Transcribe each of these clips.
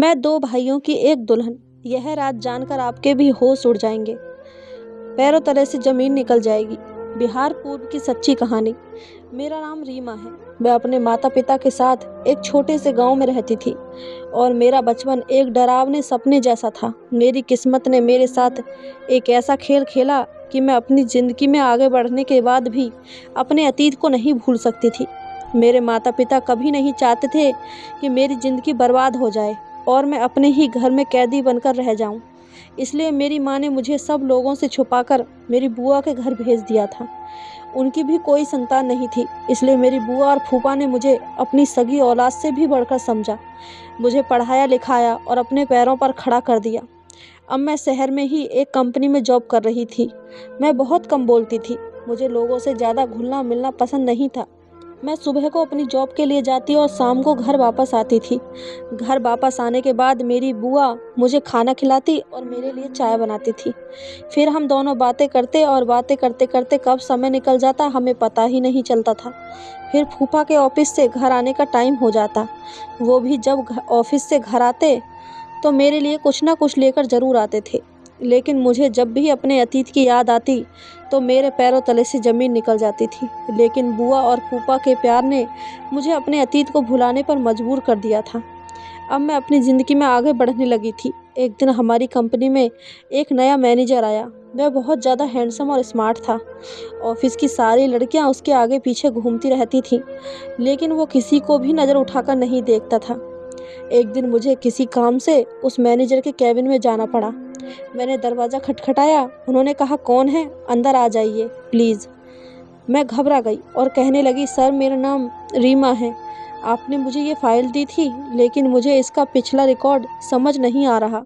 मैं दो भाइयों की एक दुल्हन, यह रात जानकर आपके भी होश उड़ जाएंगे, पैरों तले से ज़मीन निकल जाएगी। बिहार पूर्व की सच्ची कहानी। मेरा नाम रीमा है। मैं अपने माता पिता के साथ एक छोटे से गांव में रहती थी और मेरा बचपन एक डरावने सपने जैसा था। मेरी किस्मत ने मेरे साथ एक ऐसा खेल खेला कि मैं अपनी ज़िंदगी में आगे बढ़ने के बाद भी अपने अतीत को नहीं भूल सकती थी। मेरे माता पिता कभी नहीं चाहते थे कि मेरी ज़िंदगी बर्बाद हो जाए और मैं अपने ही घर में कैदी बनकर रह जाऊं। इसलिए मेरी माँ ने मुझे सब लोगों से छुपाकर मेरी बुआ के घर भेज दिया था। उनकी भी कोई संतान नहीं थी, इसलिए मेरी बुआ और फूफा ने मुझे अपनी सगी औलाद से भी बढ़कर समझा। मुझे पढ़ाया लिखाया और अपने पैरों पर खड़ा कर दिया। अब मैं शहर में ही एक कंपनी में जॉब कर रही थी। मैं बहुत कम बोलती थी। मुझे लोगों से ज़्यादा घुलना मिलना पसंद नहीं था। मैं सुबह को अपनी जॉब के लिए जाती और शाम को घर वापस आती थी। घर वापस आने के बाद मेरी बुआ मुझे खाना खिलाती और मेरे लिए चाय बनाती थी। फिर हम दोनों बातें करते और बातें करते करते कब समय निकल जाता हमें पता ही नहीं चलता था। फिर फूफा के ऑफिस से घर आने का टाइम हो जाता। वो भी जब ऑफिस से घर आते तो मेरे लिए कुछ ना कुछ लेकर ज़रूर आते थे। लेकिन मुझे जब भी अपने अतीत की याद आती तो मेरे पैरों तले से ज़मीन निकल जाती थी। लेकिन बुआ और फूफा के प्यार ने मुझे अपने अतीत को भुलाने पर मजबूर कर दिया था। अब मैं अपनी ज़िंदगी में आगे बढ़ने लगी थी। एक दिन हमारी कंपनी में एक नया मैनेजर आया। वह बहुत ज़्यादा हैंडसम और स्मार्ट था। ऑफिस की सारी लड़कियां उसके आगे पीछे घूमती रहती थीं, लेकिन वो किसी को भी नज़र उठाकर नहीं देखता था। एक दिन मुझे किसी काम से उस मैनेजर के केबिन में जाना पड़ा। मैंने दरवाज़ा खटखटाया। उन्होंने कहा, कौन है? अंदर आ जाइए प्लीज़। मैं घबरा गई और कहने लगी, सर मेरा नाम रीमा है। आपने मुझे ये फ़ाइल दी थी, लेकिन मुझे इसका पिछला रिकॉर्ड समझ नहीं आ रहा।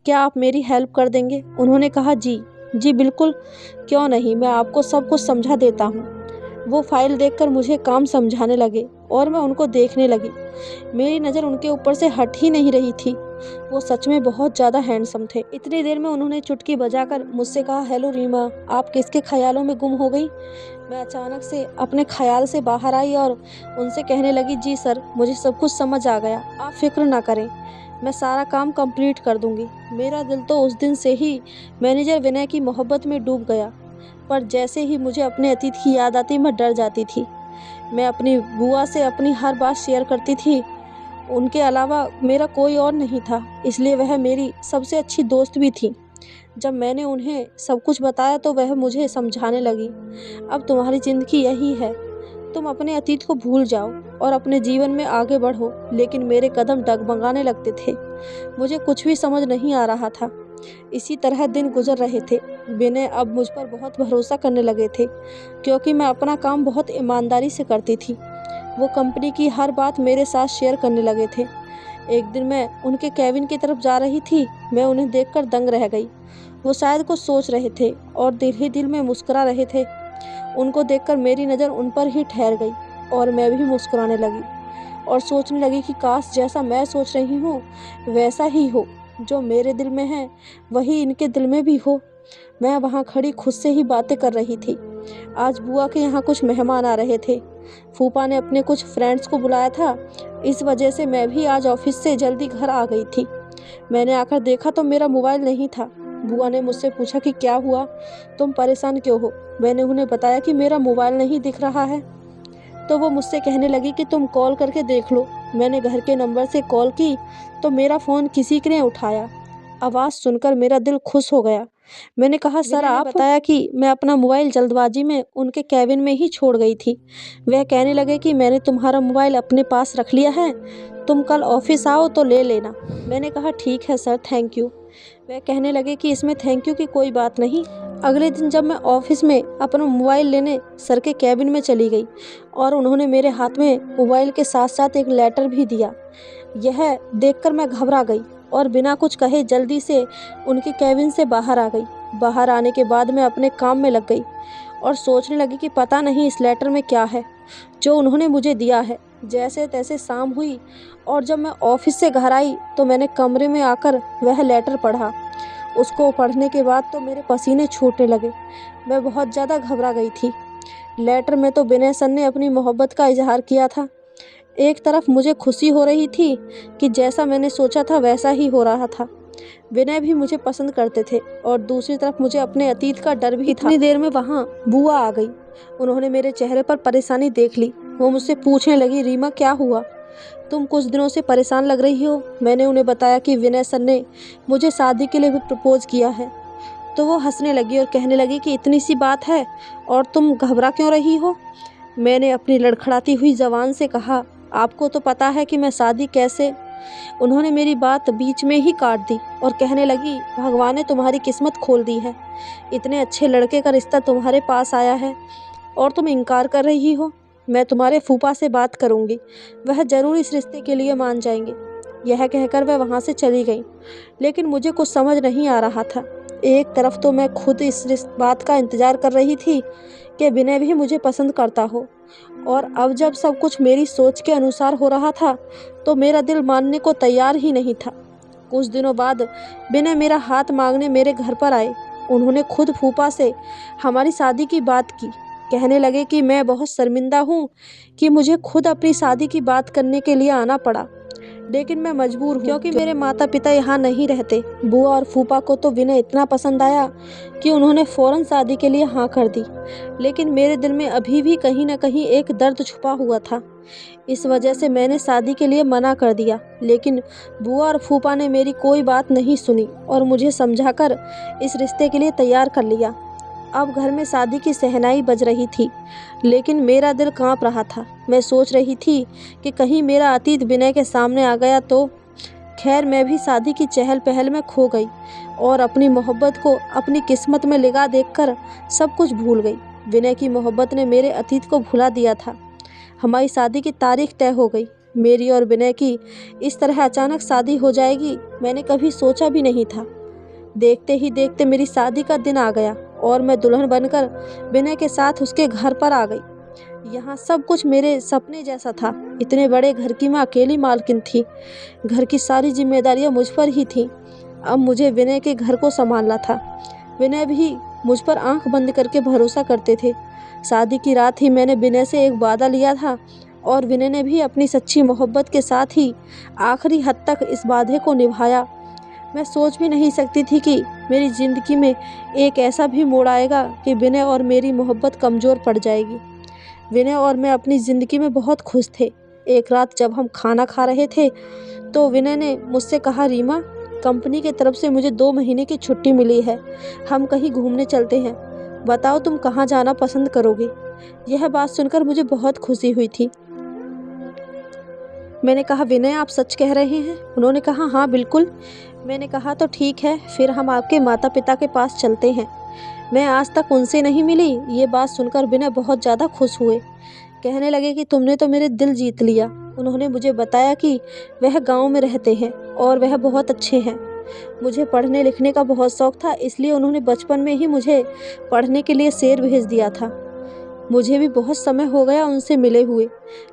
क्या आप मेरी हेल्प कर देंगे? उन्होंने कहा, जी बिल्कुल, क्यों नहीं, मैं आपको सब कुछ समझा देता हूँ। वो फाइल देखकर मुझे काम समझाने लगे और मैं उनको देखने लगी। मेरी नज़र उनके ऊपर से हट ही नहीं रही थी। वो सच में बहुत ज़्यादा हैंडसम थे। इतनी देर में उन्होंने चुटकी बजाकर मुझसे कहा, हेलो रीमा, आप किसके ख्यालों में गुम हो गई? मैं अचानक से अपने ख्याल से बाहर आई और उनसे कहने लगी, जी सर, मुझे सब कुछ समझ आ गया। आप फिक्र ना करें, मैं सारा काम कंप्लीट कर दूंगी। मेरा दिल तो उस दिन से ही मैनेजर विनय की मोहब्बत में डूब गया, पर जैसे ही मुझे अपने अतीत की याद आती मैं डर जाती थी। मैं अपनी बुआ से अपनी हर बात शेयर करती थी। उनके अलावा मेरा कोई और नहीं था, इसलिए वह मेरी सबसे अच्छी दोस्त भी थी। जब मैंने उन्हें सब कुछ बताया तो वह मुझे समझाने लगी, अब तुम्हारी ज़िंदगी यही है, तुम अपने अतीत को भूल जाओ और अपने जीवन में आगे बढ़ो। लेकिन मेरे कदम डगमगाने लगते थे। मुझे कुछ भी समझ नहीं आ रहा था। इसी तरह दिन गुजर रहे थे। विनय अब मुझ पर बहुत भरोसा करने लगे थे, क्योंकि मैं अपना काम बहुत ईमानदारी से करती थी। वो कंपनी की हर बात मेरे साथ शेयर करने लगे थे। एक दिन मैं उनके केबिन की तरफ जा रही थी। मैं उन्हें देखकर दंग रह गई। वो शायद कुछ सोच रहे थे और दिल ही दिल में मुस्कुरा रहे थे। उनको देखकर मेरी नज़र उन पर ही ठहर गई और मैं भी मुस्कुराने लगी और सोचने लगी कि काश जैसा मैं सोच रही हूँ वैसा ही हो। जो मेरे दिल में है वही इनके दिल में भी हो। मैं वहाँ खड़ी खुद से ही बातें कर रही थी। आज बुआ के यहाँ कुछ मेहमान आ रहे थे। फूफा ने अपने कुछ फ्रेंड्स को बुलाया था। इस वजह से मैं भी आज ऑफिस से जल्दी घर आ गई थी। मैंने आकर देखा तो मेरा मोबाइल नहीं था। बुआ ने मुझसे पूछा कि क्या हुआ, तुम परेशान क्यों हो? मैंने उन्हें बताया कि मेरा मोबाइल नहीं दिख रहा है। तो वो मुझसे कहने लगी कि तुम कॉल करके देख लो। मैंने घर के नंबर से कॉल की तो मेरा फ़ोन किसी ने उठाया। आवाज़ सुनकर मेरा दिल खुश हो गया। मैंने कहा, सर आप? बताया कि मैं अपना मोबाइल जल्दबाजी में उनके केबिन में ही छोड़ गई थी। वह कहने लगे कि मैंने तुम्हारा मोबाइल अपने पास रख लिया है, तुम कल ऑफिस आओ तो ले लेना। मैंने कहा, ठीक है सर, थैंक यू। वह कहने लगे कि इसमें थैंक यू की कोई बात नहीं। अगले दिन जब मैं ऑफिस में अपना मोबाइल लेने सर के केबिन में चली गई और उन्होंने मेरे हाथ में मोबाइल के साथ साथ एक लेटर भी दिया। यह देखकर मैं घबरा गई और बिना कुछ कहे जल्दी से उनके केबिन से बाहर आ गई। बाहर आने के बाद मैं अपने काम में लग गई और सोचने लगी कि पता नहीं इस लेटर में क्या है जो उन्होंने मुझे दिया है। जैसे तैसे शाम हुई और जब मैं ऑफिस से घर आई तो मैंने कमरे में आकर वह लेटर पढ़ा। उसको पढ़ने के बाद तो मेरे पसीने छूटने लगे। मैं बहुत ज़्यादा घबरा गई थी। लेटर में तो विनय सर ने अपनी मोहब्बत का इजहार किया था। एक तरफ मुझे खुशी हो रही थी कि जैसा मैंने सोचा था वैसा ही हो रहा था। विनय भी मुझे पसंद करते थे और दूसरी तरफ मुझे अपने अतीत का डर भी था। इतनी देर में वहाँ बुआ आ गई। उन्होंने मेरे चेहरे पर परेशानी देख ली। वो मुझसे पूछने लगी, रीमा क्या हुआ? तुम कुछ दिनों से परेशान लग रही हो। मैंने उन्हें बताया कि विनय सर ने मुझे शादी के लिए भी प्रपोज किया है। तो वो हंसने लगी और कहने लगी कि इतनी सी बात है और तुम घबरा क्यों रही हो? मैंने अपनी लड़खड़ाती हुई ज़बान से कहा, आपको तो पता है कि मैं शादी कैसे। उन्होंने मेरी बात बीच में ही काट दी और कहने लगी, भगवान ने तुम्हारी किस्मत खोल दी है। इतने अच्छे लड़के का रिश्ता तुम्हारे पास आया है और तुम इनकार कर रही हो। मैं तुम्हारे फूफा से बात करूंगी, वह ज़रूर इस रिश्ते के लिए मान जाएंगे। यह कहकर वह वहाँ से चली गई। लेकिन मुझे कुछ समझ नहीं आ रहा था। एक तरफ तो मैं खुद इस बात का इंतज़ार कर रही थी कि विनय भी मुझे पसंद करता हो, और अब जब सब कुछ मेरी सोच के अनुसार हो रहा था तो मेरा दिल मानने को तैयार ही नहीं था। कुछ दिनों बाद विनय मेरा हाथ मांगने मेरे घर पर आए। उन्होंने खुद फूफा से हमारी शादी की बात की। कहने लगे कि मैं बहुत शर्मिंदा हूँ कि मुझे खुद अपनी शादी की बात करने के लिए आना पड़ा, लेकिन मैं मजबूर हूँ क्योंकि मेरे माता पिता यहाँ नहीं रहते। बुआ और फूफा को तो विनय इतना पसंद आया कि उन्होंने फ़ौरन शादी के लिए हाँ कर दी। लेकिन मेरे दिल में अभी भी कहीं न कहीं एक दर्द छुपा हुआ था। इस वजह से मैंने शादी के लिए मना कर दिया। लेकिन बुआ और फूफा ने मेरी कोई बात नहीं सुनी और मुझे समझाकर इस रिश्ते के लिए तैयार कर लिया। अब घर में शादी की शहनाई बज रही थी, लेकिन मेरा दिल कांप रहा था। मैं सोच रही थी कि कहीं मेरा अतीत विनय के सामने आ गया तो। खैर, मैं भी शादी की चहल पहल में खो गई और अपनी मोहब्बत को अपनी किस्मत में लिखा देखकर सब कुछ भूल गई। विनय की मोहब्बत ने मेरे अतीत को भुला दिया था। हमारी शादी की तारीख तय हो गई। मेरी और विनय की इस तरह अचानक शादी हो जाएगी मैंने कभी सोचा भी नहीं था। देखते ही देखते मेरी शादी का दिन आ गया और मैं दुल्हन बनकर विनय के साथ उसके घर पर आ गई। यहाँ सब कुछ मेरे सपने जैसा था। इतने बड़े घर की मैं अकेली मालकिन थी। घर की सारी जिम्मेदारियाँ मुझ पर ही थीं। अब मुझे विनय के घर को संभालना था। विनय भी मुझ पर आंख बंद करके भरोसा करते थे। शादी की रात ही मैंने विनय से एक वादा लिया था और विनय ने भी अपनी सच्ची मोहब्बत के साथ ही आखिरी हद तक इस वादे को निभाया। मैं सोच भी नहीं सकती थी कि मेरी ज़िंदगी में एक ऐसा भी मोड़ आएगा कि विनय और मेरी मोहब्बत कमज़ोर पड़ जाएगी। विनय और मैं अपनी ज़िंदगी में बहुत खुश थे। एक रात जब हम खाना खा रहे थे तो विनय ने मुझसे कहा, रीमा, कंपनी की तरफ से मुझे 2 महीने की छुट्टी मिली है। हम कहीं घूमने चलते हैं। बताओ तुम कहाँ जाना पसंद करोगे? यह बात सुनकर मुझे बहुत खुशी हुई थी। मैंने कहा, विनय, आप सच कह रहे हैं? उन्होंने कहा, हाँ बिल्कुल। मैंने कहा, तो ठीक है, फिर हम आपके माता पिता के पास चलते हैं। मैं आज तक उनसे नहीं मिली। ये बात सुनकर विनय बहुत ज़्यादा खुश हुए। कहने लगे कि तुमने तो मेरे दिल जीत लिया। उन्होंने मुझे बताया कि वह गांव में रहते हैं और वह बहुत अच्छे हैं। मुझे पढ़ने लिखने का बहुत शौक़ था, इसलिए उन्होंने बचपन में ही मुझे पढ़ने के लिए शहर भेज दिया था। मुझे भी बहुत समय हो गया उनसे मिले हुए,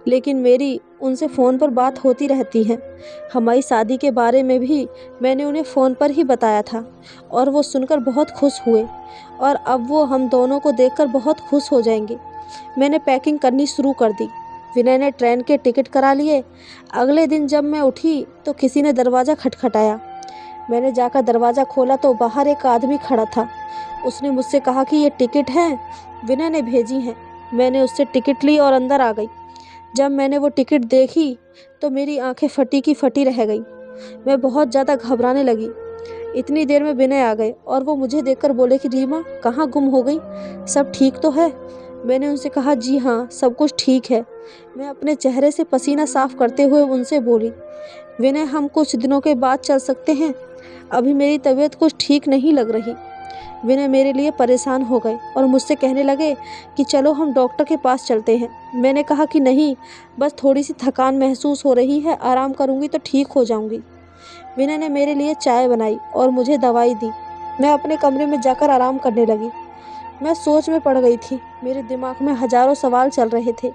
लेकिन मेरी उनसे फ़ोन पर बात होती रहती है। हमारी शादी के बारे में भी मैंने उन्हें फ़ोन पर ही बताया था और वो सुनकर बहुत खुश हुए और अब वो हम दोनों को देखकर बहुत खुश हो जाएंगे। मैंने पैकिंग करनी शुरू कर दी। विनय ने ट्रेन के टिकट करा लिए। अगले दिन जब मैं उठी तो किसी ने दरवाज़ा खटखटाया। मैंने जाकर दरवाज़ा खोला तो बाहर एक आदमी खड़ा था। उसने मुझसे कहा कि ये टिकट हैं, विनय ने भेजी हैं। मैंने उससे टिकट ली और अंदर आ गई। जब मैंने वो टिकट देखी तो मेरी आंखें फटी की फटी रह गई। मैं बहुत ज़्यादा घबराने लगी। इतनी देर में विनय आ गए और वो मुझे देखकर बोले कि रीमा, कहाँ गुम हो गई? सब ठीक तो है? मैंने उनसे कहा, जी हाँ, सब कुछ ठीक है। मैं अपने चेहरे से पसीना साफ करते हुए उनसे बोली, विनय, हम कुछ दिनों के बाद चल सकते हैं? अभी मेरी तबीयत कुछ ठीक नहीं लग रही। विनय मेरे लिए परेशान हो गए और मुझसे कहने लगे कि चलो हम डॉक्टर के पास चलते हैं। मैंने कहा कि नहीं, बस थोड़ी सी थकान महसूस हो रही है, आराम करूँगी तो ठीक हो जाऊँगी। विनय ने मेरे लिए चाय बनाई और मुझे दवाई दी। मैं अपने कमरे में जाकर आराम करने लगी। मैं सोच में पड़ गई थी। मेरे दिमाग में हजारों सवाल चल रहे थे।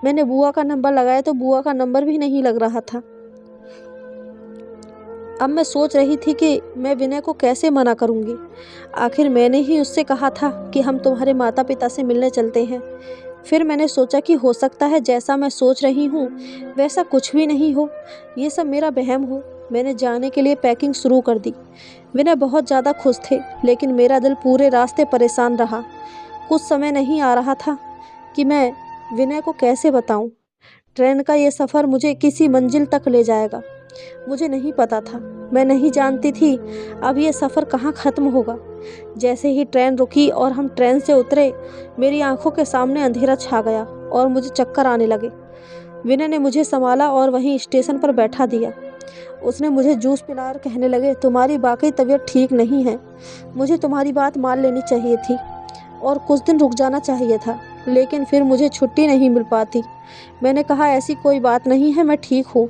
मैंने बुआ का नंबर लगाया तो बुआ का नंबर भी नहीं लग रहा था। अब मैं सोच रही थी कि मैं विनय को कैसे मना करूंगी। आखिर मैंने ही उससे कहा था कि हम तुम्हारे माता पिता से मिलने चलते हैं। फिर मैंने सोचा कि हो सकता है जैसा मैं सोच रही हूँ वैसा कुछ भी नहीं हो, ये सब मेरा वहम हो। मैंने जाने के लिए पैकिंग शुरू कर दी। विनय बहुत ज़्यादा खुश थे, लेकिन मेरा दिल पूरे रास्ते परेशान रहा। कुछ समय नहीं आ रहा था कि मैं विनय को कैसे बताऊं। ट्रेन का ये सफ़र मुझे किसी मंजिल तक ले जाएगा। मुझे नहीं पता था, मैं नहीं जानती थी अब ये सफ़र कहाँ ख़त्म होगा। जैसे ही ट्रेन रुकी और हम ट्रेन से उतरे, मेरी आंखों के सामने अंधेरा छा गया और मुझे चक्कर आने लगे। विनय ने मुझे संभाला और वहीं स्टेशन पर बैठा दिया। उसने मुझे जूस पिलाकर कहने लगे, तुम्हारी वाकई तबीयत ठीक नहीं है। मुझे तुम्हारी बात मान लेनी चाहिए थी और कुछ दिन रुक जाना चाहिए था, लेकिन फिर मुझे छुट्टी नहीं मिल पाती। मैंने कहा, ऐसी कोई बात नहीं है, मैं ठीक हूँ।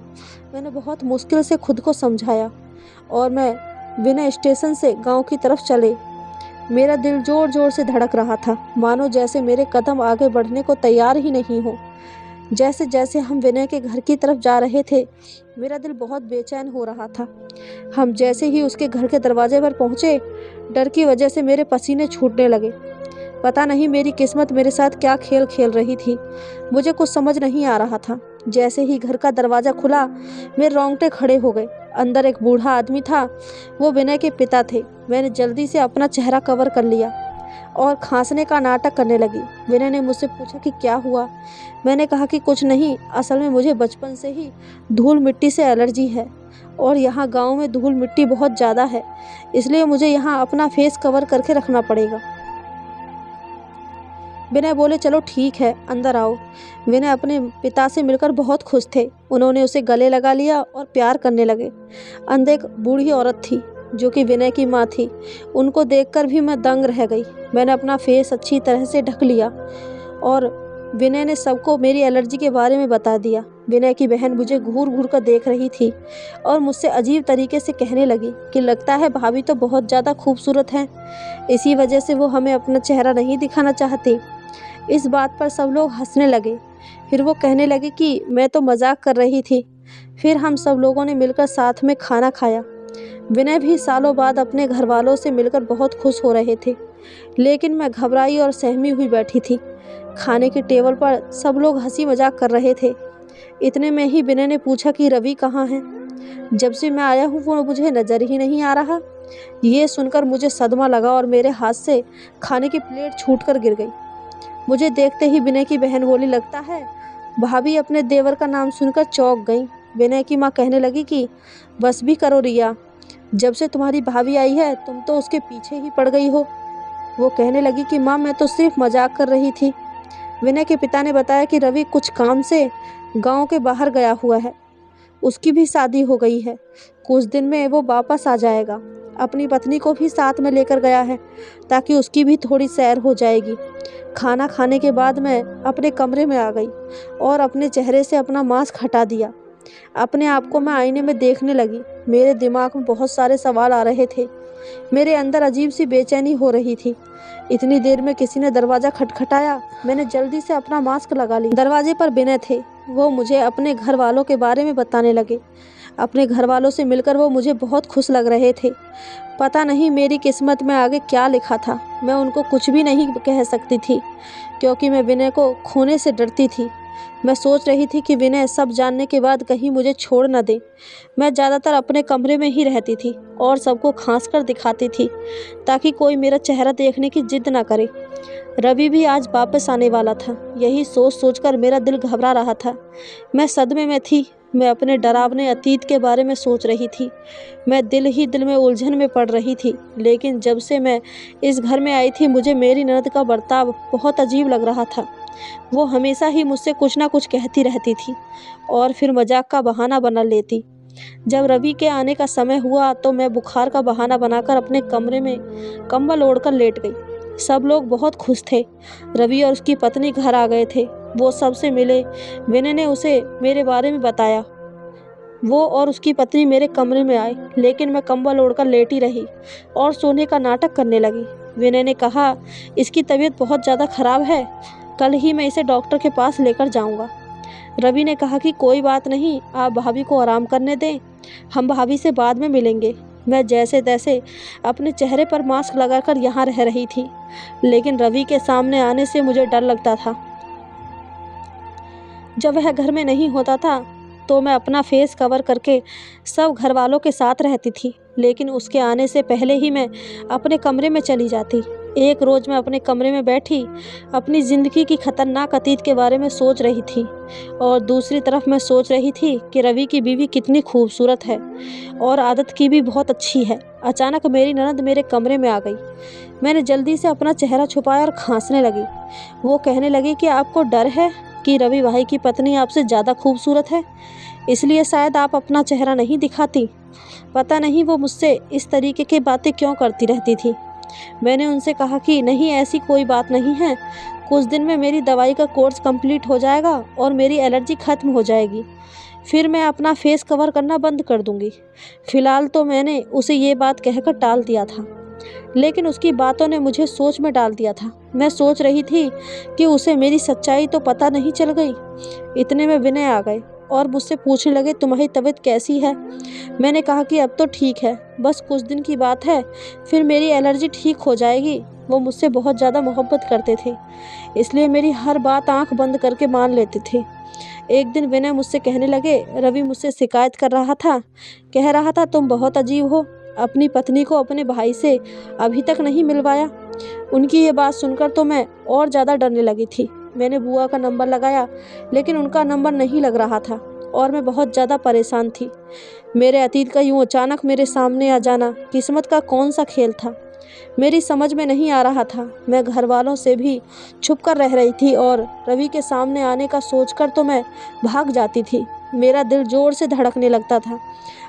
मैंने बहुत मुश्किल से खुद को समझाया और मैं विनय स्टेशन से गांव की तरफ चले। मेरा दिल जोर जोर से धड़क रहा था, मानो जैसे मेरे कदम आगे बढ़ने को तैयार ही नहीं हो। जैसे जैसे हम विनय के घर की तरफ जा रहे थे, मेरा दिल बहुत बेचैन हो रहा था। हम जैसे ही उसके घर के दरवाजे पर पहुँचे, डर की वजह से मेरे पसीने छूटने लगे। पता नहीं मेरी किस्मत मेरे साथ क्या खेल खेल रही थी, मुझे कुछ समझ नहीं आ रहा था। जैसे ही घर का दरवाज़ा खुला, मेरे रोंगटे खड़े हो गए। अंदर एक बूढ़ा आदमी था, वो विनय के पिता थे। मैंने जल्दी से अपना चेहरा कवर कर लिया और खांसने का नाटक करने लगी। विनय ने मुझसे पूछा कि क्या हुआ। मैंने कहा कि कुछ नहीं, असल में मुझे बचपन से ही धूल मिट्टी से एलर्जी है और यहाँ गांव में धूल मिट्टी बहुत ज़्यादा है, इसलिए मुझे यहाँ अपना फेस कवर करके रखना पड़ेगा। विनय बोले, चलो ठीक है, अंदर आओ। विनय अपने पिता से मिलकर बहुत खुश थे। उन्होंने उसे गले लगा लिया और प्यार करने लगे। अंदर एक बूढ़ी औरत थी जो कि विनय की माँ थी। उनको देखकर भी मैं दंग रह गई। मैंने अपना फेस अच्छी तरह से ढक लिया और विनय ने सबको मेरी एलर्जी के बारे में बता दिया। विनय की बहन मुझे घूर घूर कर देख रही थी और मुझसे अजीब तरीके से कहने लगी कि लगता है भाभी तो बहुत ज़्यादा खूबसूरत हैं, इसी वजह से वो हमें अपना चेहरा नहीं दिखाना चाहती। इस बात पर सब लोग हंसने लगे। फिर वो कहने लगे कि मैं तो मजाक कर रही थी। फिर हम सब लोगों ने मिलकर साथ में खाना खाया। विनय भी सालों बाद अपने घर वालों से मिलकर बहुत खुश हो रहे थे, लेकिन मैं घबराई और सहमी हुई बैठी थी। खाने की टेबल पर सब लोग हंसी मजाक कर रहे थे। इतने में ही विनय ने पूछा कि रवि कहाँ है। जब से मैं आया हूँ वो मुझे नज़र ही नहीं आ रहा। ये सुनकर मुझे सदमा लगा और मेरे हाथ से खाने की प्लेट छूटकर गिर गई। मुझे देखते ही विनय की बहन बोली, लगता है भाभी अपने देवर का नाम सुनकर चौंक गई। विनय की माँ कहने लगी कि बस भी करो रिया, जब से तुम्हारी भाभी आई है तुम तो उसके पीछे ही पड़ गई हो। वो कहने लगी कि माँ मैं तो सिर्फ मजाक कर रही थी। विनय के पिता ने बताया कि रवि कुछ काम से गांव के बाहर गया हुआ है, उसकी भी शादी हो गई है, कुछ दिन में वो वापस आ जाएगा। अपनी पत्नी को भी साथ में लेकर गया है ताकि उसकी भी थोड़ी सैर हो जाएगी। खाना खाने के बाद मैं अपने कमरे में आ गई और अपने चेहरे से अपना मास्क हटा दिया। अपने आप को मैं आईने में देखने लगी। मेरे दिमाग में बहुत सारे सवाल आ रहे थे। मेरे अंदर अजीब सी बेचैनी हो रही थी। इतनी देर में किसी ने दरवाज़ा खटखटाया। मैंने जल्दी से अपना मास्क लगा लिया। दरवाजे पर विनय थे। वो मुझे अपने घर वालों के बारे में बताने लगे। अपने घर वालों से मिलकर वो मुझे बहुत खुश लग रहे थे। पता नहीं मेरी किस्मत में आगे क्या लिखा था। मैं उनको कुछ भी नहीं कह सकती थी क्योंकि मैं विनय को खोने से डरती थी। मैं सोच रही थी कि विनय सब जानने के बाद कहीं मुझे छोड़ न दे। मैं ज़्यादातर अपने कमरे में ही रहती थी और सबको खांस कर दिखाती थी ताकि कोई मेरा चेहरा देखने की जिद ना करे। रवि भी आज वापस आने वाला था। यही सोच सोचकर मेरा दिल घबरा रहा था। मैं सदमे में थी। मैं अपने डरावने अतीत के बारे में सोच रही थी। मैं दिल ही दिल में उलझन में पड़ रही थी। लेकिन जब से मैं इस घर में आई थी मुझे मेरी ननद का बर्ताव बहुत अजीब लग रहा था। वो हमेशा ही मुझसे कुछ ना कुछ कहती रहती थी और फिर मजाक का बहाना बना लेती। जब रवि के आने का समय हुआ तो मैं बुखार का बहाना बनाकर अपने कमरे में कंबल ओढ़कर लेट गई। सब लोग बहुत खुश थे। रवि और उसकी पत्नी घर आ गए थे। वो सबसे मिले। विनय ने उसे मेरे बारे में बताया। वो और उसकी पत्नी मेरे कमरे में आए, लेकिन मैं कंबल ओढ़कर लेटी रही और सोने का नाटक करने लगी। विनय ने कहा, इसकी तबीयत बहुत ज़्यादा ख़राब है, कल ही मैं इसे डॉक्टर के पास लेकर जाऊंगा। रवि ने कहा कि कोई बात नहीं, आप भाभी को आराम करने दें, हम भाभी से बाद में मिलेंगे। मैं जैसे तैसे अपने चेहरे पर मास्क लगाकर यहाँ रह रही थी, लेकिन रवि के सामने आने से मुझे डर लगता था। जब वह घर में नहीं होता था तो मैं अपना फेस कवर करके सब घर वालों के साथ रहती थी, लेकिन उसके आने से पहले ही मैं अपने कमरे में चली जाती। एक रोज़ मैं अपने कमरे में बैठी अपनी ज़िंदगी की खतरनाक अतीत के बारे में सोच रही थी, और दूसरी तरफ मैं सोच रही थी कि रवि की बीवी कितनी खूबसूरत है और आदत की भी बहुत अच्छी है। अचानक मेरी ननद मेरे कमरे में आ गई। मैंने जल्दी से अपना चेहरा छुपाया और खांसने लगी। वो कहने लगी कि आपको डर है कि रवि भाई की पत्नी आपसे ज़्यादा खूबसूरत है, इसलिए शायद आप अपना चेहरा नहीं दिखाती। पता नहीं वो मुझसे इस तरीके की बातें क्यों करती रहती थी। मैंने उनसे कहा कि नहीं, ऐसी कोई बात नहीं है, कुछ दिन में मेरी दवाई का कोर्स कंप्लीट हो जाएगा और मेरी एलर्जी ख़त्म हो जाएगी, फिर मैं अपना फेस कवर करना बंद कर दूंगी। फ़िलहाल तो मैंने उसे ये बात कहकर टाल दिया था, लेकिन उसकी बातों ने मुझे सोच में डाल दिया था। मैं सोच रही थी कि उसे मेरी सच्चाई तो पता नहीं चल गई। इतने में विनय आ गए और मुझसे पूछने लगे, तुम्हारी तबीयत कैसी है? मैंने कहा कि अब तो ठीक है, बस कुछ दिन की बात है, फिर मेरी एलर्जी ठीक हो जाएगी। वो मुझसे बहुत ज़्यादा मोहब्बत करते थे, इसलिए मेरी हर बात आंख बंद करके मान लेते थे। एक दिन विनय मुझसे कहने लगे, रवि मुझसे शिकायत कर रहा था, कह रहा था तुम बहुत अजीब हो, अपनी पत्नी को अपने भाई से अभी तक नहीं मिलवाया। उनकी ये बात सुनकर तो मैं और ज़्यादा डरने लगी थी। मैंने बुआ का नंबर लगाया, लेकिन उनका नंबर नहीं लग रहा था और मैं बहुत ज़्यादा परेशान थी। मेरे अतीत का यूँ अचानक मेरे सामने आ जाना किस्मत का कौन सा खेल था, मेरी समझ में नहीं आ रहा था। मैं घर वालों से भी छुप कर रह रही थी और रवि के सामने आने का सोचकर तो मैं भाग जाती थी। मेरा दिल ज़ोर से धड़कने लगता था।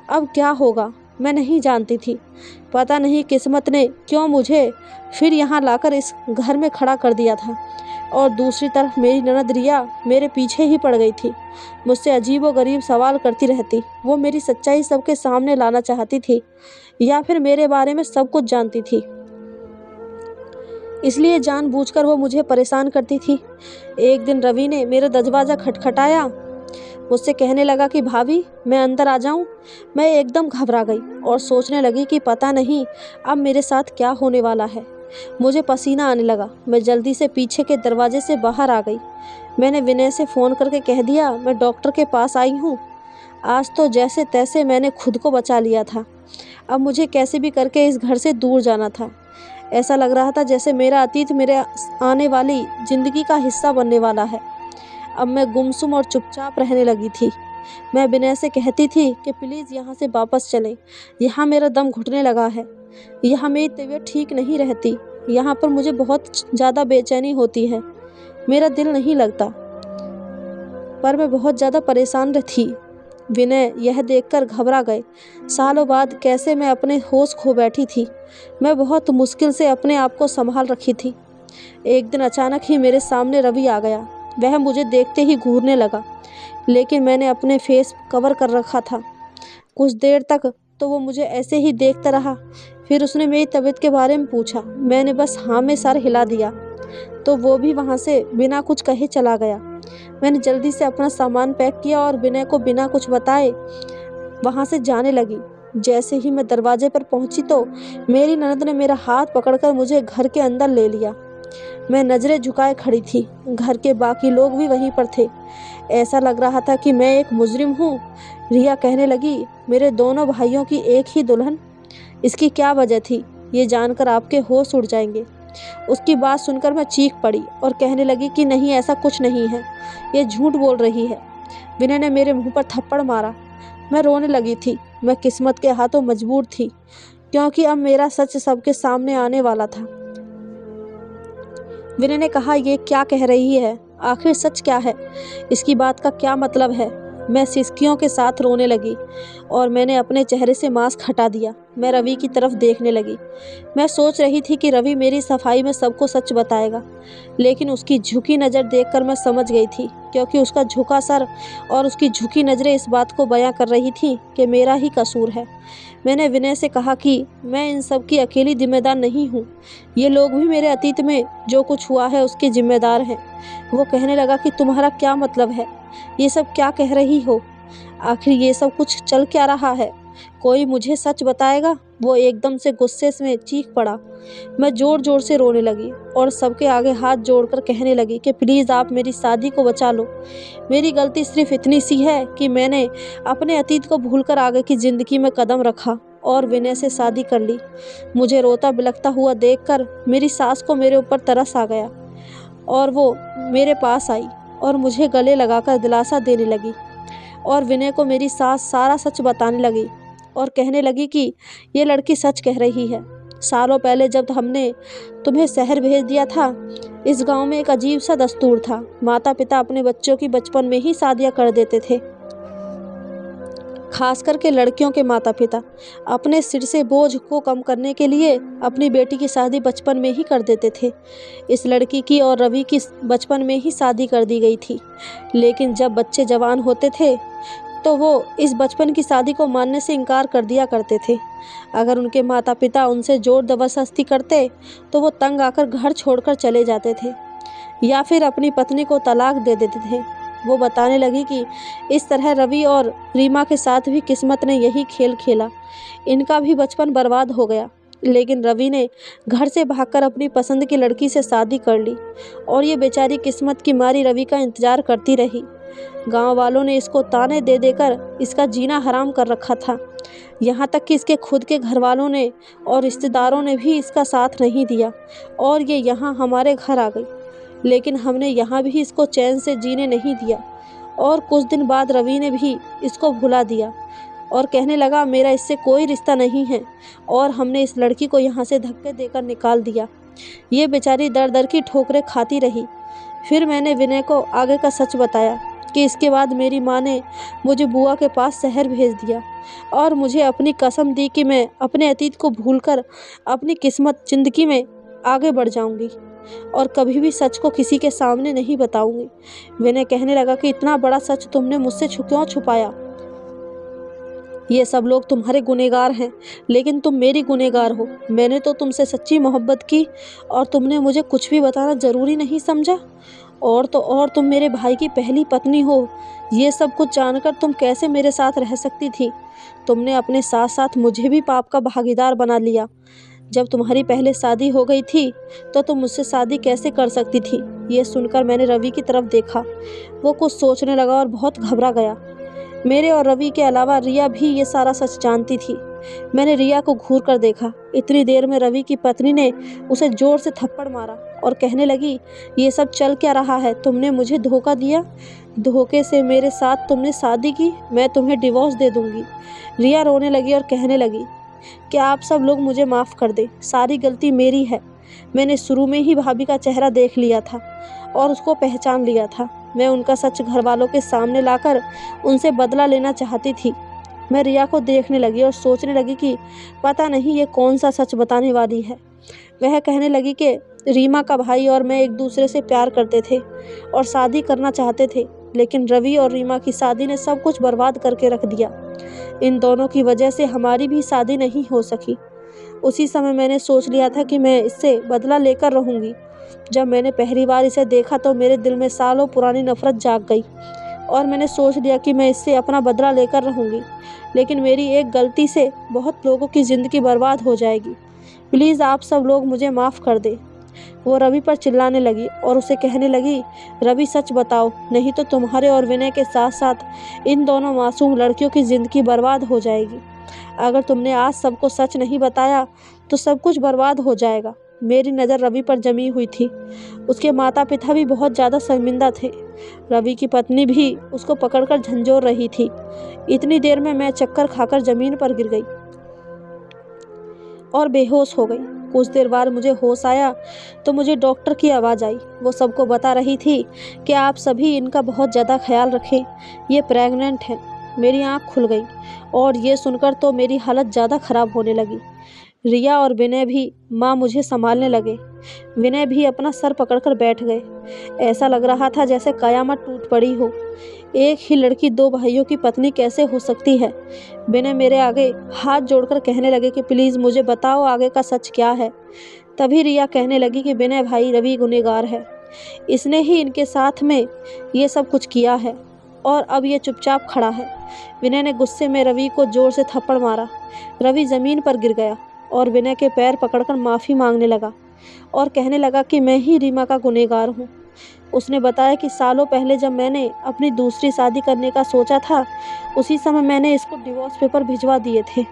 अब क्या होगा मैं नहीं जानती थी। पता नहीं किस्मत ने क्यों मुझे फिर यहाँ लाकर इस घर में खड़ा कर दिया था। और दूसरी तरफ मेरी ननद रिया मेरे पीछे ही पड़ गई थी, मुझसे अजीबोगरीब सवाल करती रहती। वो मेरी सच्चाई सबके सामने लाना चाहती थी या फिर मेरे बारे में सब कुछ जानती थी, इसलिए जानबूझकर वो मुझे परेशान करती थी। एक दिन रवि ने मेरा दरवाज़ा खटखटाया, मुझसे कहने लगा कि भाभी मैं अंदर आ जाऊं। मैं एकदम घबरा गई और सोचने लगी कि पता नहीं अब मेरे साथ क्या होने वाला है। मुझे पसीना आने लगा। मैं जल्दी से पीछे के दरवाजे से बाहर आ गई। मैंने विनय से फ़ोन करके कह दिया, मैं डॉक्टर के पास आई हूँ। आज तो जैसे तैसे मैंने खुद को बचा लिया था। अब मुझे कैसे भी करके इस घर से दूर जाना था। ऐसा लग रहा था जैसे मेरा अतीत मेरे आने वाली ज़िंदगी का हिस्सा बनने वाला है। अब मैं गुमसुम और चुपचाप रहने लगी थी। मैं विनय से कहती थी कि प्लीज़ यहाँ से वापस चलें, यहाँ मेरा दम घुटने लगा है, यहाँ मेरी तबीयत ठीक नहीं रहती, यहाँ पर मुझे बहुत ज़्यादा बेचैनी होती है, मेरा दिल नहीं लगता। पर मैं बहुत ज़्यादा परेशान थी। विनय यह देखकर घबरा गए। सालों बाद कैसे मैं अपने होश खो बैठी थी। मैं बहुत मुश्किल से अपने आप को संभाल रखी थी। एक दिन अचानक ही मेरे सामने रवि आ गया। वह मुझे देखते ही घूरने लगा, लेकिन मैंने अपने फेस कवर कर रखा था। कुछ देर तक तो वो मुझे ऐसे ही देखता रहा। फिर उसने मेरी तबीयत के बारे में पूछा। मैंने बस हाँ में सर हिला दिया तो वो भी वहाँ से बिना कुछ कहे चला गया। मैंने जल्दी से अपना सामान पैक किया और विनय को बिना कुछ बताए वहाँ से जाने लगी। जैसे ही मैं दरवाजे पर पहुँची तो मेरी ननद ने मेरा हाथ पकड़कर मुझे घर के अंदर ले लिया। मैं नज़रें झुकाए खड़ी थी। घर के बाकी लोग भी वहीं पर थे। ऐसा लग रहा था कि मैं एक मुजरिम हूँ। रिया कहने लगी, मेरे दोनों भाइयों की एक ही दुल्हन, इसकी क्या वजह थी? ये जानकर आपके होश उड़ जाएंगे। उसकी बात सुनकर मैं चीख पड़ी और कहने लगी कि नहीं, ऐसा कुछ नहीं है, ये झूठ बोल रही है। विनय ने मेरे मुंह पर थप्पड़ मारा। मैं रोने लगी थी। मैं किस्मत के हाथों मजबूर थी, क्योंकि अब मेरा सच सबके सामने आने वाला था। विनय ने कहा, ये क्या कह रही है? आखिर सच क्या है? इसकी बात का क्या मतलब है? मैं सिसकियों के साथ रोने लगी और मैंने अपने चेहरे से मास्क हटा दिया। मैं रवि की तरफ देखने लगी। मैं सोच रही थी कि रवि मेरी सफाई में सबको सच बताएगा, लेकिन उसकी झुकी नज़र देखकर मैं समझ गई थी, क्योंकि उसका झुका सर और उसकी झुकी नज़रें इस बात को बयां कर रही थी कि मेरा ही कसूर है। मैंने विनय से कहा कि मैं इन सब की अकेली जिम्मेदार नहीं हूँ, ये लोग भी मेरे अतीत में जो कुछ हुआ है उसके जिम्मेदार हैं। वो कहने लगा कि तुम्हारा क्या मतलब है? ये सब क्या कह रही हो? आखिर ये सब कुछ चल क्या रहा है? कोई मुझे सच बताएगा। वो एकदम से गुस्से में चीख पड़ा। मैं ज़ोर ज़ोर से रोने लगी और सबके आगे हाथ जोड़कर कहने लगी कि प्लीज़ आप मेरी शादी को बचा लो। मेरी गलती सिर्फ इतनी सी है कि मैंने अपने अतीत को भूलकर आगे की ज़िंदगी में कदम रखा और विनय से शादी कर ली। मुझे रोता बिलखता हुआ देखकर मेरी सास को मेरे ऊपर तरस आ गया और वो मेरे पास आई और मुझे गले लगाकर दिलासा देने लगी और विनय को मेरी सास सारा सच बताने लगी और कहने लगी कि ये लड़की सच कह रही है। सालों पहले जब हमने तुम्हें शहर भेज दिया था, इस गांव में एक अजीब सा दस्तूर था। माता पिता अपने बच्चों की बचपन में ही शादियां कर देते थे। खास करके लड़कियों के माता पिता अपने सिर से बोझ को कम करने के लिए अपनी बेटी की शादी बचपन में ही कर देते थे। इस लड़की की और रवि की बचपन में ही शादी कर दी गई थी, लेकिन जब बच्चे जवान होते थे तो वो इस बचपन की शादी को मानने से इनकार कर दिया करते थे। अगर उनके माता पिता उनसे जोर जबरदस्ती करते तो वो तंग आकर घर छोड़कर चले जाते थे या फिर अपनी पत्नी को तलाक दे देते थे। वो बताने लगी कि इस तरह रवि और रीमा के साथ भी किस्मत ने यही खेल खेला। इनका भी बचपन बर्बाद हो गया, लेकिन रवि ने घर से भागकर अपनी पसंद की लड़की से शादी कर ली और ये बेचारी किस्मत की मारी रवि का इंतजार करती रही। गांव वालों ने इसको ताने दे देकर इसका जीना हराम कर रखा था। यहाँ तक कि इसके खुद के घर वालों ने और रिश्तेदारों ने भी इसका साथ नहीं दिया और ये यहाँ हमारे घर आ गई। लेकिन हमने यहाँ भी इसको चैन से जीने नहीं दिया और कुछ दिन बाद रवि ने भी इसको भुला दिया और कहने लगा मेरा इससे कोई रिश्ता नहीं है और हमने इस लड़की को यहाँ से धक्के देकर निकाल दिया। ये बेचारी दर दर की ठोकरें खाती रही। फिर मैंने विनय को आगे का सच बताया कि इसके बाद मेरी माँ ने मुझे बुआ के पास शहर भेज दिया और मुझे अपनी कसम दी कि मैं अपने अतीत को भूलकर अपनी किस्मत ज़िंदगी में आगे बढ़ जाऊंगी और कभी भी सच को किसी के सामने नहीं बताऊंगी। विनय कहने लगा कि इतना बड़ा सच तुमने मुझसे क्यों छुपाया? ये सब लोग तुम्हारे गुनहगार हैं, लेकिन तुम मेरी गुनहगार हो। मैंने तो तुमसे सच्ची मोहब्बत की और तुमने मुझे कुछ भी बताना ज़रूरी नहीं समझा। और तो और तुम मेरे भाई की पहली पत्नी हो। ये सब कुछ जानकर तुम कैसे मेरे साथ रह सकती थी? तुमने अपने साथ साथ मुझे भी पाप का भागीदार बना लिया। जब तुम्हारी पहले शादी हो गई थी तो तुम मुझसे शादी कैसे कर सकती थी? ये सुनकर मैंने रवि की तरफ देखा। वो कुछ सोचने लगा और बहुत घबरा गया। मेरे और रवि के अलावा रिया भी ये सारा सच जानती थी। मैंने रिया को घूर कर देखा। इतनी देर में रवि की पत्नी ने उसे जोर से थप्पड़ मारा और कहने लगी, ये सब चल क्या रहा है? तुमने मुझे धोखा दिया। धोखे से मेरे साथ तुमने शादी की। मैं तुम्हें डिवोर्स दे दूंगी। रिया रोने लगी और कहने लगी कि आप सब लोग मुझे माफ़ कर दे, सारी गलती मेरी है। मैंने शुरू में ही भाभी का चेहरा देख लिया था और उसको पहचान लिया था। मैं उनका सच घर वालों के सामने लाकर उनसे बदला लेना चाहती थी। मैं रिया को देखने लगी और सोचने लगी कि पता नहीं ये कौन सा सच बताने वाली है। वह कहने लगी कि रीमा का भाई और मैं एक दूसरे से प्यार करते थे और शादी करना चाहते थे, लेकिन रवि और रीमा की शादी ने सब कुछ बर्बाद करके रख दिया। इन दोनों की वजह से हमारी भी शादी नहीं हो सकी। उसी समय मैंने सोच लिया था कि मैं इससे बदला लेकर रहूँगी। जब मैंने पहली बार इसे देखा तो मेरे दिल में सालों पुरानी नफरत जाग गई और मैंने सोच लिया कि मैं इससे अपना बदला लेकर रहूँगी, लेकिन मेरी एक गलती से बहुत लोगों की ज़िंदगी बर्बाद हो जाएगी। प्लीज़ आप सब लोग मुझे माफ़ कर दें। वो रवि पर चिल्लाने लगी और उसे कहने लगी, रवि सच बताओ, नहीं तो तुम्हारे और विनय के साथ साथ इन दोनों मासूम लड़कियों की ज़िंदगी बर्बाद हो जाएगी। अगर तुमने आज सबको सच नहीं बताया तो सब कुछ बर्बाद हो जाएगा। मेरी नज़र रवि पर जमी हुई थी। उसके माता पिता भी बहुत ज़्यादा शर्मिंदा थे। रवि की पत्नी भी उसको पकड़कर झंझोर रही थी। इतनी देर में मैं चक्कर खाकर ज़मीन पर गिर गई और बेहोश हो गई। कुछ देर बाद मुझे होश आया तो मुझे डॉक्टर की आवाज़ आई। वो सबको बता रही थी कि आप सभी इनका बहुत ज़्यादा ख्याल रखें, ये प्रेग्नेंट है। मेरी आँख खुल गई और ये सुनकर तो मेरी हालत ज़्यादा ख़राब होने लगी। रिया और विनय भी माँ मुझे संभालने लगे। विनय भी अपना सर पकड़कर बैठ गए। ऐसा लग रहा था जैसे कयामत टूट पड़ी हो। एक ही लड़की दो भाइयों की पत्नी कैसे हो सकती है? विनय मेरे आगे हाथ जोड़कर कहने लगे कि प्लीज़ मुझे बताओ आगे का सच क्या है। तभी रिया कहने लगी कि विनय भाई रवि गुनहगार है, इसने ही इनके साथ में ये सब कुछ किया है। और अब ये चुपचाप खड़ा है। विनय ने गुस्से में रवि को जोर से थप्पड़ मारा। रवि ज़मीन पर गिर गया और विनय के पैर पकड़कर माफ़ी मांगने लगा और कहने लगा कि मैं ही रीमा का गुनहगार हूँ। उसने बताया कि सालों पहले जब मैंने अपनी दूसरी शादी करने का सोचा था, उसी समय मैंने इसको डिवोर्स पेपर भिजवा दिए थे।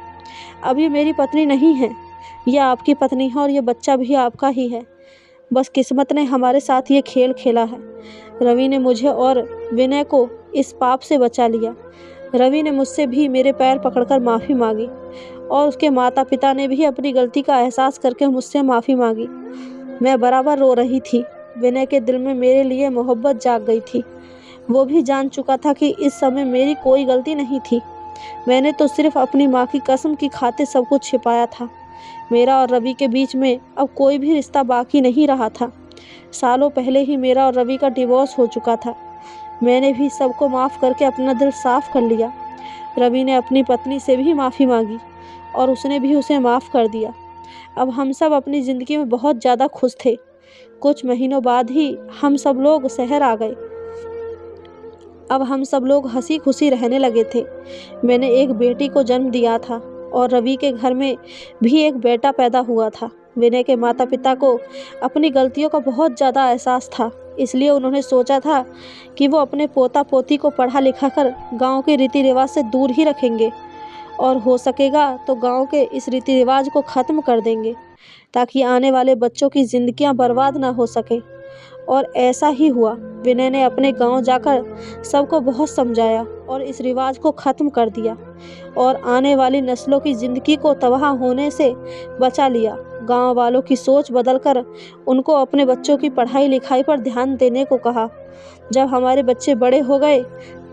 अब ये मेरी पत्नी नहीं है, यह आपकी पत्नी है और ये बच्चा भी आपका ही है। बस किस्मत ने हमारे साथ ये खेल खेला है। रवि ने मुझे और विनय को इस पाप से बचा लिया। रवि ने मुझसे भी मेरे पैर पकड़कर माफ़ी मांगी और उसके माता पिता ने भी अपनी गलती का एहसास करके मुझसे माफ़ी मांगी। मैं बराबर रो रही थी। विनय के दिल में मेरे लिए मोहब्बत जाग गई थी। वो भी जान चुका था कि इस समय मेरी कोई गलती नहीं थी। मैंने तो सिर्फ अपनी माँ की कसम की खातिर सब कुछ छिपाया था। मेरा और रवि के बीच में अब कोई भी रिश्ता बाकी नहीं रहा था। सालों पहले ही मेरा और रवि का डिवोर्स हो चुका था। मैंने भी सबको माफ़ करके अपना दिल साफ कर लिया। रवि ने अपनी पत्नी से भी माफ़ी मांगी और उसने भी उसे माफ़ कर दिया। अब हम सब अपनी ज़िंदगी में बहुत ज़्यादा खुश थे। कुछ महीनों बाद ही हम सब लोग शहर आ गए। अब हम सब लोग हंसी खुशी रहने लगे थे। मैंने एक बेटी को जन्म दिया था और रवि के घर में भी एक बेटा पैदा हुआ था। विनय के माता पिता को अपनी गलतियों का बहुत ज़्यादा एहसास था, इसलिए उन्होंने सोचा था कि वो अपने पोता पोती को पढ़ा लिखा कर गाँव के रीति रिवाज से दूर ही रखेंगे और हो सकेगा तो गाँव के इस रीति रिवाज को ख़त्म कर देंगे ताकि आने वाले बच्चों की ज़िंदगियाँ बर्बाद ना हो सकें। और ऐसा ही हुआ। विनय ने अपने गांव जाकर सबको बहुत समझाया और इस रिवाज को ख़त्म कर दिया और आने वाली नस्लों की ज़िंदगी को तबाह होने से बचा लिया। गांव वालों की सोच बदलकर उनको अपने बच्चों की पढ़ाई लिखाई पर ध्यान देने को कहा। जब हमारे बच्चे बड़े हो गए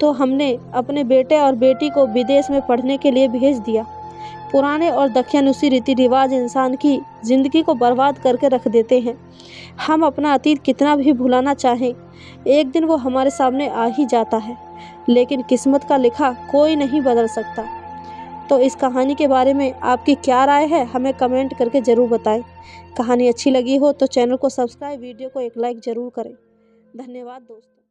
तो हमने अपने बेटे और बेटी को विदेश में पढ़ने के लिए भेज दिया। पुराने और दख्यानुसी रीति रिवाज इंसान की ज़िंदगी को बर्बाद करके रख देते हैं। हम अपना अतीत कितना भी भुलाना चाहें, एक दिन वो हमारे सामने आ ही जाता है, लेकिन किस्मत का लिखा कोई नहीं बदल सकता। तो इस कहानी के बारे में आपकी क्या राय है, हमें कमेंट करके ज़रूर बताएं। कहानी अच्छी लगी हो तो चैनल को सब्सक्राइब, वीडियो को एक लाइक ज़रूर करें। धन्यवाद दोस्तों।